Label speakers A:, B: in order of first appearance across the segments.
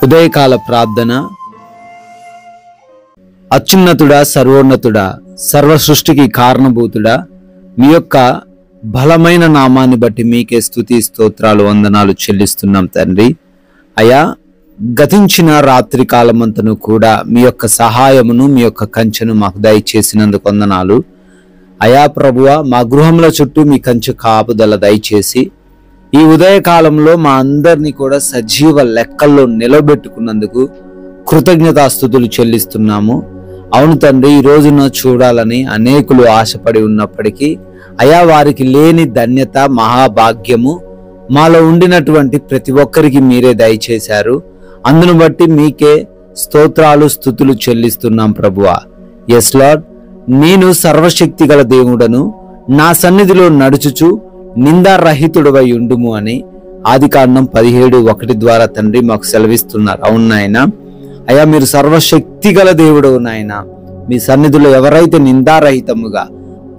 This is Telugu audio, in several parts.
A: ఉదయకాల ప్రార్థన. అత్యున్నతుడా, సర్వోన్నతుడా, సర్వ సృష్టికి కారణభూతుడా, మీ యొక్క బలమైన నామాన్ని బట్టి మీకే స్తుతి స్తోత్రాలు వందనాలు చెల్లిస్తున్నాం తండ్రి. అయా, గతించిన రాత్రి కాలమంతను కూడా మీ యొక్క సహాయమును మీ యొక్క కంచెను మాకు దయచేసినందుకు వందనాలు. అయా ప్రభువా, మా గృహముల చుట్టూ మీ కంచె కాపుదల దయచేసి ఈ ఉదయకాలంలో మా అందరినీ కూడా సజీవ లెక్కల్లో నిలబెట్టుకున్నందుకు కృతజ్ఞతాస్తుతులు చెల్లిస్తున్నాము. అవును తండ్రి, ఈ రోజున చూడాలని అనేకులు ఆశపడి ఉన్నప్పటికీ అయా వారికి లేని ధన్యత మహాభాగ్యము మాలో ఉండినటువంటి ప్రతి ఒక్కరికి మీరే దయచేశారు. అందును బట్టి మీకే స్తోత్రాలు స్తుతులు చెల్లిస్తున్నాం ప్రభువా. ఎస్ లార్డ్, నేను సర్వశక్తి గల దేవుడను, నా సన్నిధిలో నడుచుచు నిందారహితుడవై ఉండుము అని ఆదికాండం 17:1 ద్వారా తండ్రి మాకు సెలవిస్తున్నారు. అవును నాయనా, అయ్యా మీరు సర్వశక్తి గల దేవుడవు నాయన. మీ సన్నిధిలో ఎవరైతే నిందారహితముగా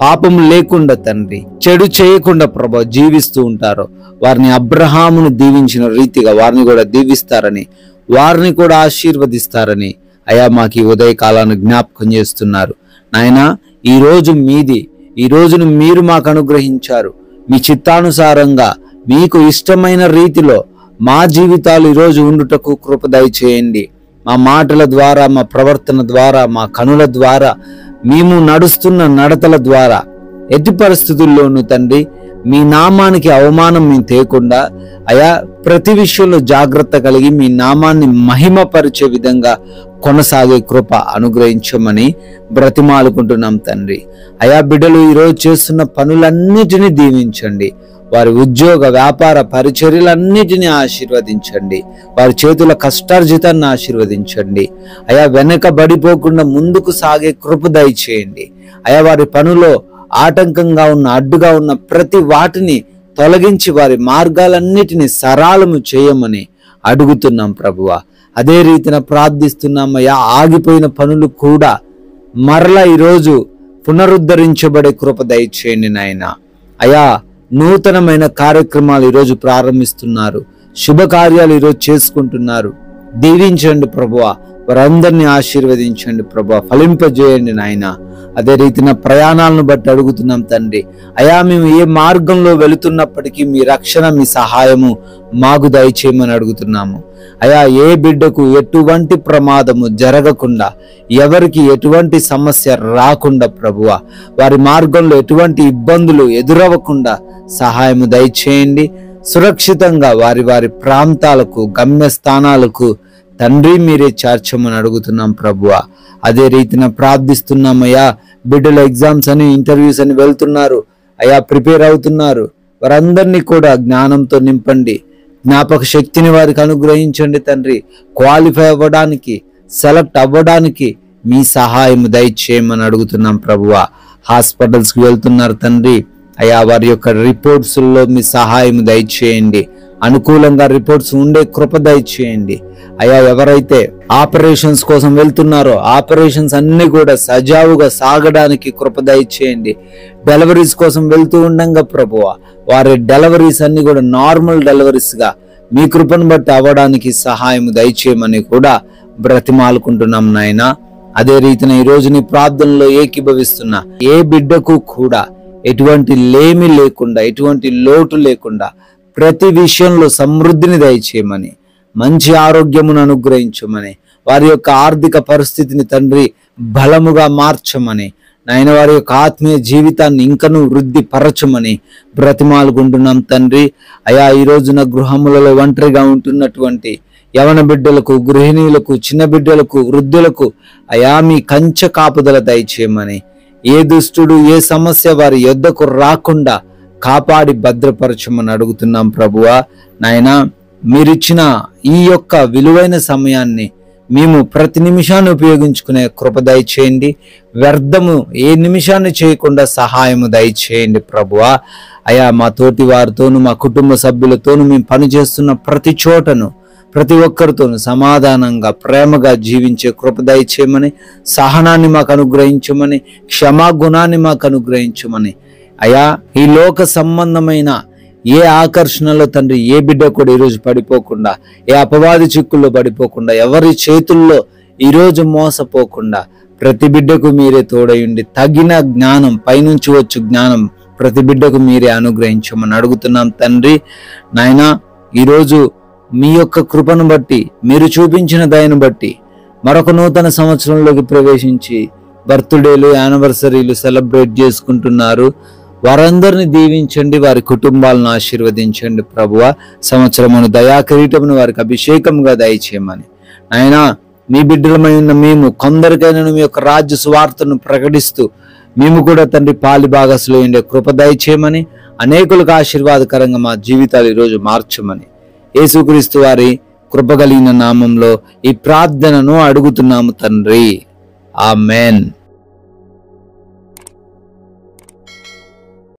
A: పాపం లేకుండా తండ్రి చెడు చేయకుండా ప్రభు జీవిస్తూ ఉంటారో వారిని అబ్రహామును దీవించిన రీతిగా వారిని కూడా దీవిస్తారని, వారిని కూడా ఆశీర్వదిస్తారని అయ్యా మాకు ఈ ఉదయకాలాన్ని జ్ఞాపకం చేస్తున్నారు. నాయనా, ఈ రోజు మీది, ఈ రోజును మీరు మాకు అనుగ్రహించారు. మీ చిత్తానుసారంగా మీకు ఇష్టమైన రీతిలో మా జీవితాలు ఈరోజు ఉండుటకు కృప దయచేయండి. మా మాటల ద్వారా, మా ప్రవర్తన ద్వారా, మా కనుల ద్వారా, మేము నడుస్తున్న నడతల ద్వారా ఎట్టి పరిస్థితుల్లోనూ తండ్రి మీ నామానికి అవమానం మేము తేకుండా అయా ప్రతి విషయంలో జాగ్రత్త కలిగి మీ నామాన్ని మహిమపరిచే విధంగా కొనసాగే కృప అనుగ్రహించమని బ్రతిమాలుకుంటున్నాం తండ్రి. అయా బిడ్డలు ఈరోజు చేస్తున్న పనులన్నిటినీ దీవించండి. వారి ఉద్యోగ వ్యాపార పరిచర్యలన్నిటినీ ఆశీర్వదించండి. వారి చేతుల కష్టార్జితాన్ని ఆశీర్వదించండి. అయా వెనకబడిపోకుండా ముందుకు సాగే కృప దయచేయండి. అయా వారి పనులో ఆటంకంగా ఉన్న, అడ్డుగా ఉన్న ప్రతి వాటిని తొలగించి వారి మార్గాలన్నిటినీ సరళము చేయమని అడుగుతున్నాం ప్రభువా. అదే రీతిన ప్రార్థిస్తున్నామయ్యా, ఆగిపోయిన పనులు కూడా మరలా ఈరోజు పునరుద్ధరించబడే కృప దయచేయండి నాయన. అయా నూతనమైన కార్యక్రమాలు ఈరోజు ప్రారంభిస్తున్నారు, శుభకార్యాలు ఈరోజు చేసుకుంటున్నారు. దీవించండి ప్రభువా, వారందరినీ ఆశీర్వదించండి ప్రభువా, ఫలింపజేయండి నాయన. అదే రీతిన ప్రయాణాలను బట్టి అడుగుతున్నాం తండ్రి. అయా మేము ఏ మార్గంలో వెళుతున్నప్పటికీ మీ రక్షణ, మీ సహాయము మాకు దయచేయమని అడుగుతున్నాము. అయా ఏ బిడ్డకు ఎటువంటి ప్రమాదము జరగకుండా, ఎవరికి ఎటువంటి సమస్య రాకుండా ప్రభువా, వారి మార్గంలో ఎటువంటి ఇబ్బందులు ఎదురవ్వకుండా సహాయము దయచేయండి. సురక్షితంగా వారి వారి ప్రాంతాలకు, గమ్యస్థానాలకు తండ్రి మీరే చేర్చమని అడుగుతున్నాం ప్రభువా. అదే రీతిన ప్రార్థిస్తున్నామయ్యా, బిడ్డల ఎగ్జామ్స్ అని, ఇంటర్వ్యూస్ అని వెళ్తున్నారు అయ్యా, ప్రిపేర్ అవుతున్నారు. వారందరినీ కూడా జ్ఞానంతో నింపండి, జ్ఞాపక శక్తిని వారికి అనుగ్రహించండి తండ్రి. క్వాలిఫై అవ్వడానికి, సెలెక్ట్ అవ్వడానికి మీ సహాయం దయచేయమని అడుగుతున్నాం ప్రభువా. హాస్పిటల్స్కి వెళ్తున్నారు తండ్రి, అయ్యా వారి యొక్క రిపోర్ట్స్లో మీ సహాయం దయచేయండి. అనుకూలంగా రిపోర్ట్స్ ఉండే కృప దయచేయండి. అయ్యా ఎవరైతే ఆపరేషన్స్ కోసం వెళ్తున్నారో ఆపరేషన్స్ అన్ని కూడా సజావుగా సాగడానికి కృప దయచేయండి. డెలివరీస్ కోసం వెళ్తూ ఉండగా ప్రభువా, వారి డెలివరీస్ అన్ని కూడా నార్మల్ డెలివరీస్ గా మీ కృపను బట్టి అవ్వడానికి సహాయం దయచేయమని కూడా బ్రతిమాలుకుంటున్నాం నాయన. అదే రీతిన ఈ రోజు నీ ప్రార్థనలో ఏకీభవిస్తున్న ఏ బిడ్డకు కూడా ఎటువంటి లేమి లేకుండా, ఎటువంటి లోటు లేకుండా ప్రతి విషయంలో సమృద్ధిని దయచేయమని, మంచి ఆరోగ్యమును అనుగ్రహించమని, వారి యొక్క ఆర్థిక పరిస్థితిని తండ్రి బలముగా మార్చమని, నాయన వారి యొక్క ఆత్మీయ జీవితాన్ని ఇంకనూ వృద్ధి పరచమని బ్రతిమాలుకుంటున్నాం తండ్రి. అయా ఈ రోజున గృహములలో ఒంటరిగా ఉంటున్నటువంటి యవన బిడ్డలకు, గృహిణీలకు, చిన్న బిడ్డలకు, వృద్ధులకు అయా మీ కంచె కాపుదల దయచేయమని, ఏ దుష్టుడు, ఏ సమస్య వారి యొద్దకు రాకుండా కాపాడి భద్రపరచమని అడుగుతున్నాం ప్రభువా. నాయనా, మీరిచ్చిన ఈ యొక్క విలువైన సమయాన్ని మేము ప్రతి నిమిషాన్ని ఉపయోగించుకునే కృప దయచేయండి. వ్యర్థము ఏ నిమిషాన్ని చేయకుండా సహాయము దయచేయండి ప్రభువా. అయా మా తోటి వారితోనూ, మా కుటుంబ సభ్యులతోనూ మేము పనిచేస్తున్న ప్రతి చోటను, ప్రతి ఒక్కరితోనూ సమాధానంగా, ప్రేమగా జీవించే కృప దయచేయమని, సహనాన్ని మాకు అనుగ్రహించమని, క్షమాగుణాన్ని మాకు అనుగ్రహించమని, అయా ఈ లోక సంబంధమైన ఏ ఆకర్షణలో తండ్రి ఏ బిడ్డ కూడా ఈరోజు పడిపోకుండా, ఏ అపవాది చిక్కుల్లో పడిపోకుండా, ఎవరి చేతుల్లో ఈరోజు మోసపోకుండా ప్రతి బిడ్డకు మీరే తోడయుండి తగిన జ్ఞానం, పైనుంచి వచ్చు జ్ఞానం ప్రతి బిడ్డకు మీరే అనుగ్రహించమని అడుగుతున్నాం తండ్రి. నాయనా, ఈరోజు మీ యొక్క కృపను బట్టి, మీరు చూపించిన దయను బట్టి మరొక నూతన సంవత్సరంలోకి ప్రవేశించి బర్త్డేలు, యానివర్సరీలు సెలబ్రేట్ చేసుకుంటున్నారు. వారందరిని దీవించండి, వారి కుటుంబాలను ఆశీర్వదించండి ప్రభువా. సంవత్సరమును దయాకిరీటమును వారికి అభిషేకముగా దయచేయమని, ఆయన మీ బిడ్డలమై ఉన్న మేము కొందరికైనా మీ యొక్క రాజ్య సువార్తను ప్రకటిస్తూ మేము కూడా తండ్రి పాలి భాగస్సులో ఉండే కృప దయచేయమని, అనేకులకు ఆశీర్వాదకరంగా మా జీవితాలు ఈరోజు మార్చమని యేసుక్రీస్తు వారి కృప కలిగిన నామంలో ఈ ప్రార్థనను అడుగుతున్నాము తండ్రి. ఆమెన్.